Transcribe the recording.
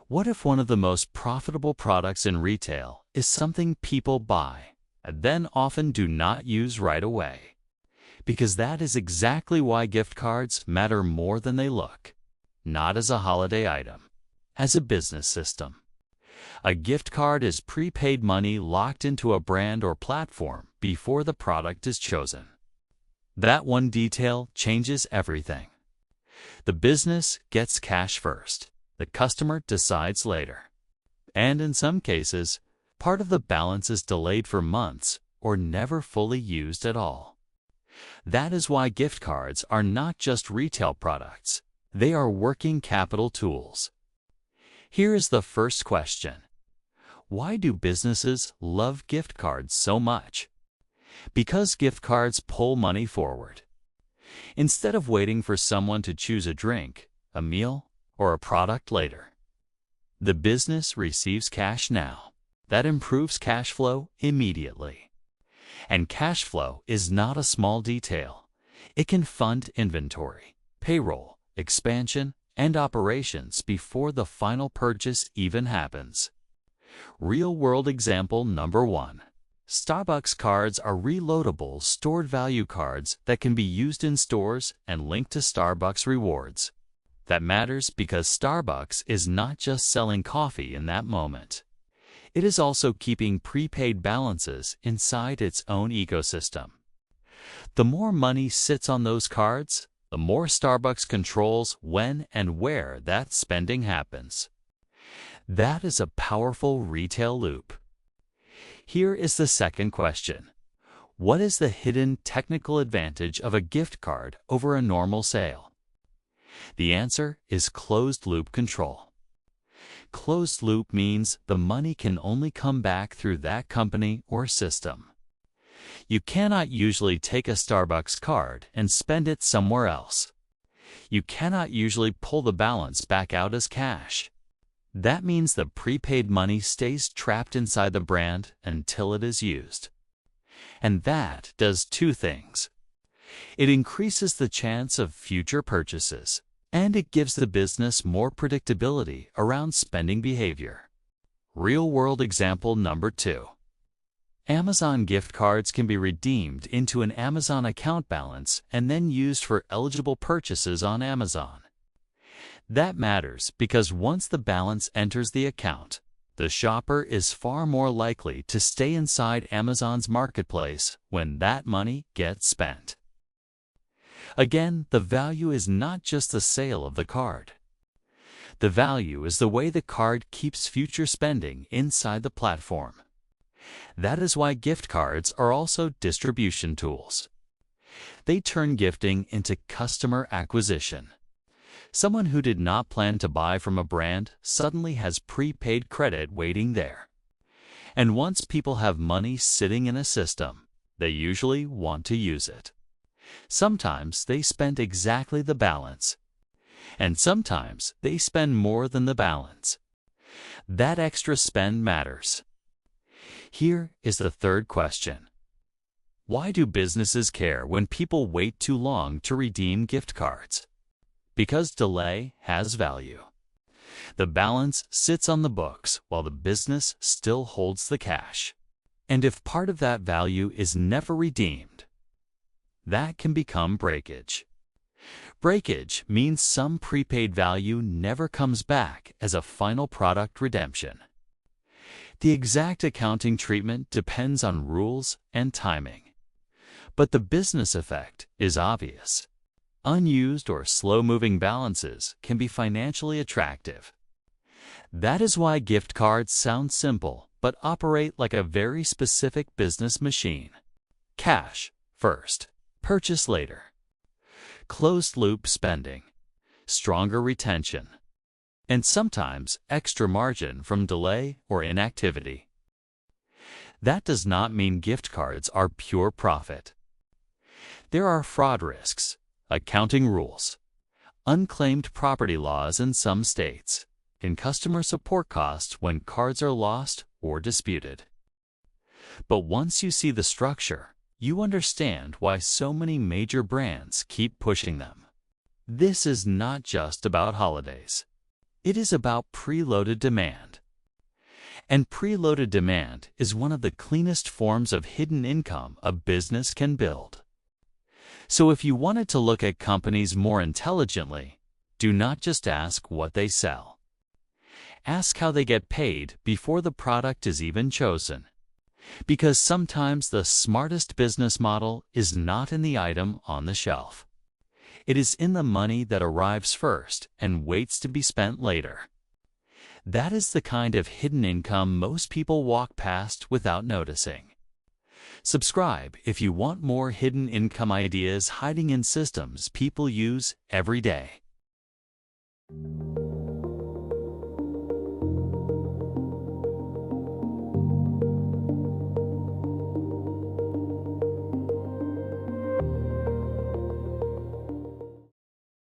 What if one of the most profitable products in retail is something people buy and then often do not use right away? Because that is exactly why gift cards matter more than they look. Not as a holiday item, as a business system. A gift card is prepaid money locked into a brand or platform before the product is chosen. That one detail changes everything. The business gets cash first. The customer decides later. And in some cases, part of the balance is delayed for months or never fully used at all. That is why gift cards are not just retail products. They are working capital tools. Here is the first question. Why do businesses love gift cards so much? Because gift cards pull money forward. Instead of waiting for someone to choose a drink, a meal, or a product later, the business receives cash now. That improves cash flow immediately. And cash flow is not a small detail. It can fund inventory, payroll, expansion, and operations before the final purchase even happens. Real-world example number 1. Starbucks cards are reloadable stored value cards that can be used in stores and linked to Starbucks rewards. That matters because Starbucks is not just selling coffee in that moment. It is also keeping prepaid balances inside its own ecosystem. The more money sits on those cards, the more Starbucks controls when and where that spending happens. That is a powerful retail loop. Here is the second question. What is the hidden technical advantage of a gift card over a normal sale? The answer is closed-loop control. Closed-loop means the money can only come back through that company or system. You cannot usually take a Starbucks card and spend it somewhere else. You cannot usually pull the balance back out as cash. That means the prepaid money stays trapped inside the brand until it is used. And that does two things. It increases the chance of future purchases, and it gives the business more predictability around spending behavior. Real-world example number 2. Amazon gift cards can be redeemed into an Amazon account balance and then used for eligible purchases on Amazon. That matters because once the balance enters the account, the shopper is far more likely to stay inside Amazon's marketplace when that money gets spent. Again, the value is not just the sale of the card. The value is the way the card keeps future spending inside the platform. That is why gift cards are also distribution tools. They turn gifting into customer acquisition. Someone who did not plan to buy from a brand suddenly has prepaid credit waiting there. And once people have money sitting in a system, they usually want to use it. Sometimes they spend exactly the balance, and sometimes they spend more than the balance. That extra spend matters. Here is the third question. Why do businesses care when people wait too long to redeem gift cards? Because delay has value. The balance sits on the books while the business still holds the cash. And if part of that value is never redeemed, that can become breakage. Breakage means some prepaid value never comes back as a final product redemption. The exact accounting treatment depends on rules and timing. But the business effect is obvious. Unused or slow-moving balances can be financially attractive. That is why gift cards sound simple but operate like a very specific business machine. Cash first, purchase later. Closed-loop spending, stronger retention, and sometimes extra margin from delay or inactivity. That does not mean gift cards are pure profit. There are fraud risks, accounting rules, unclaimed property laws in some states, and customer support costs when cards are lost or disputed. But once you see the structure, you understand why so many major brands keep pushing them. This is not just about holidays. It is about preloaded demand. And preloaded demand is one of the cleanest forms of hidden income a business can build. So if you wanted to look at companies more intelligently, do not just ask what they sell. Ask how they get paid before the product is even chosen. Because sometimes the smartest business model is not in the item on the shelf. It is in the money that arrives first and waits to be spent later. That is the kind of hidden income most people walk past without noticing. Subscribe if you want more hidden income ideas hiding in systems people use every day.